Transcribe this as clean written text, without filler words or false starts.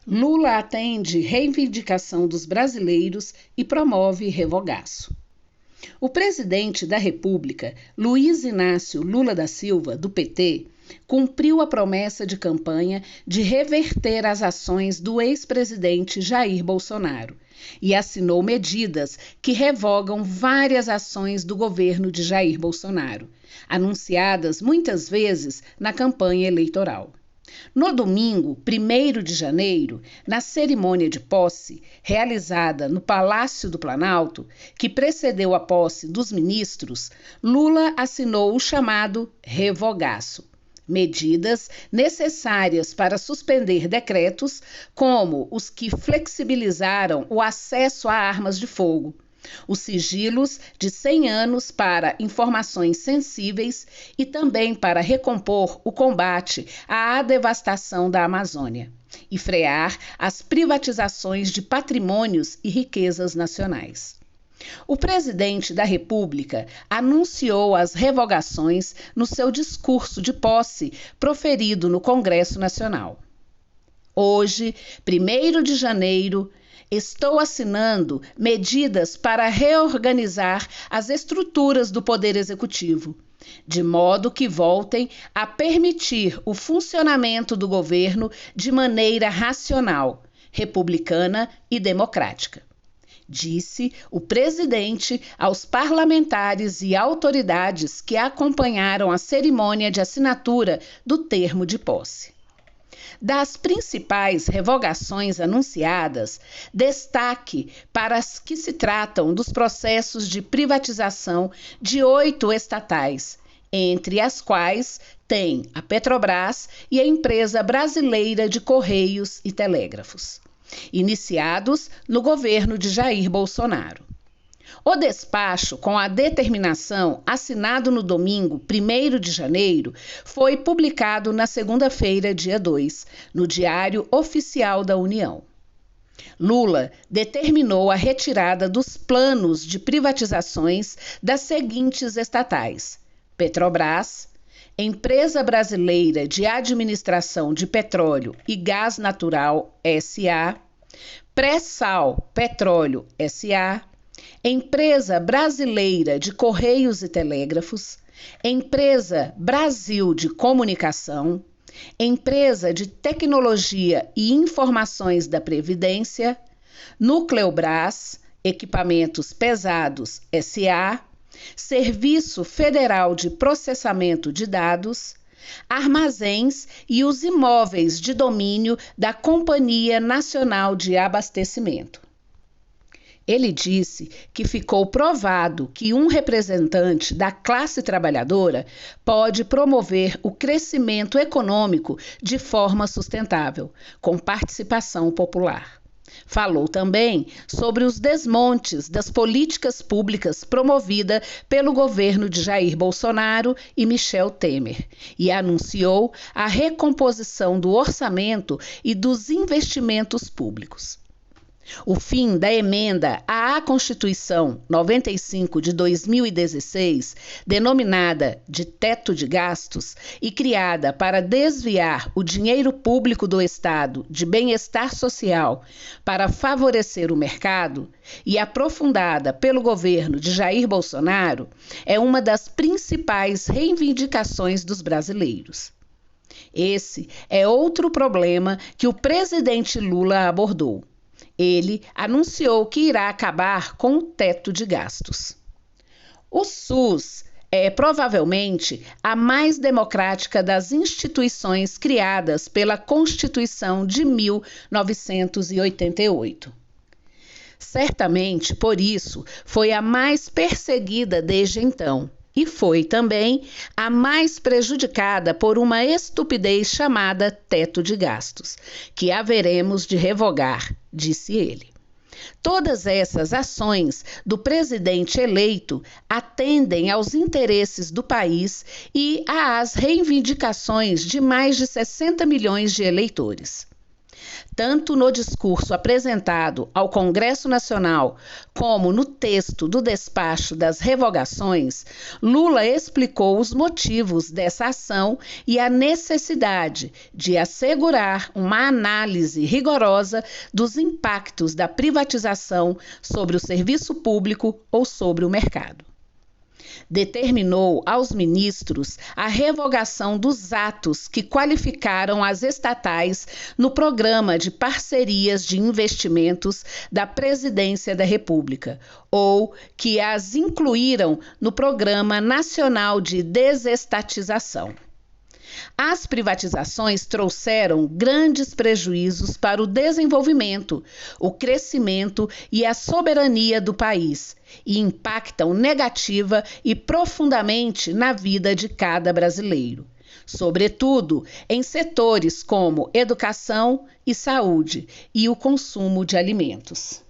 Lula atende reivindicação dos brasileiros e promove revogaço. O presidente da República, Luiz Inácio Lula da Silva, do PT, cumpriu a promessa de campanha de reverter as ações do ex-presidente Jair Bolsonaro e assinou medidas que revogam várias ações do governo de Jair Bolsonaro, anunciadas muitas vezes na campanha eleitoral. No domingo, 1º de janeiro, na cerimônia de posse, realizada no Palácio do Planalto, que precedeu a posse dos ministros, Lula assinou o chamado revogaço, medidas necessárias para suspender decretos, como os que flexibilizaram o acesso a armas de fogo, os sigilos de 100 anos para informações sensíveis e também para recompor o combate à devastação da Amazônia e frear as privatizações de patrimônios e riquezas nacionais. O presidente da República anunciou as revogações no seu discurso de posse proferido no Congresso Nacional. Hoje, 1º de janeiro, estou assinando medidas para reorganizar as estruturas do Poder Executivo, de modo que voltem a permitir o funcionamento do governo de maneira racional, republicana e democrática, disse o presidente aos parlamentares e autoridades que acompanharam a cerimônia de assinatura do termo de posse. Das principais revogações anunciadas, destaque para as que se tratam dos processos de privatização de 8 estatais, entre as quais tem a Petrobras e a Empresa Brasileira de Correios e Telégrafos, iniciados no governo de Jair Bolsonaro. O despacho, com a determinação assinado no domingo, 1º de janeiro, foi publicado na segunda-feira, dia 2, no Diário Oficial da União. Lula determinou a retirada dos planos de privatizações das seguintes estatais: Petrobras, Empresa Brasileira de Administração de Petróleo e Gás Natural S.A., Pré-Sal Petróleo S.A., Empresa Brasileira de Correios e Telégrafos, Empresa Brasil de Comunicação, Empresa de Tecnologia e Informações da Previdência, Nucleobras, Equipamentos Pesados S.A., Serviço Federal de Processamento de Dados, Armazéns e os imóveis de domínio da Companhia Nacional de Abastecimento. Ele disse que ficou provado que um representante da classe trabalhadora pode promover o crescimento econômico de forma sustentável, com participação popular. Falou também sobre os desmontes das políticas públicas promovidas pelo governo de Jair Bolsonaro e Michel Temer e anunciou a recomposição do orçamento e dos investimentos públicos. O fim da emenda à Constituição 95 de 2016, denominada de teto de gastos e criada para desviar o dinheiro público do Estado de bem-estar social para favorecer o mercado, e aprofundada pelo governo de Jair Bolsonaro, é uma das principais reivindicações dos brasileiros. Esse é outro problema que o presidente Lula abordou. Ele anunciou que irá acabar com o teto de gastos. O SUS é provavelmente a mais democrática das instituições criadas pela Constituição de 1988. Certamente, por isso, foi a mais perseguida desde então. E foi também a mais prejudicada por uma estupidez chamada teto de gastos, que haveremos de revogar, disse ele. Todas essas ações do presidente eleito atendem aos interesses do país e às reivindicações de mais de 60 milhões de eleitores. Tanto no discurso apresentado ao Congresso Nacional como no texto do despacho das revogações, Lula explicou os motivos dessa ação e a necessidade de assegurar uma análise rigorosa dos impactos da privatização sobre o serviço público ou sobre o mercado. Determinou aos ministros a revogação dos atos que qualificaram as estatais no programa de parcerias de investimentos da Presidência da República, ou que as incluíram no Programa Nacional de Desestatização. As privatizações trouxeram grandes prejuízos para o desenvolvimento, o crescimento e a soberania do país e impactam negativa e profundamente na vida de cada brasileiro, sobretudo em setores como educação e saúde e o consumo de alimentos.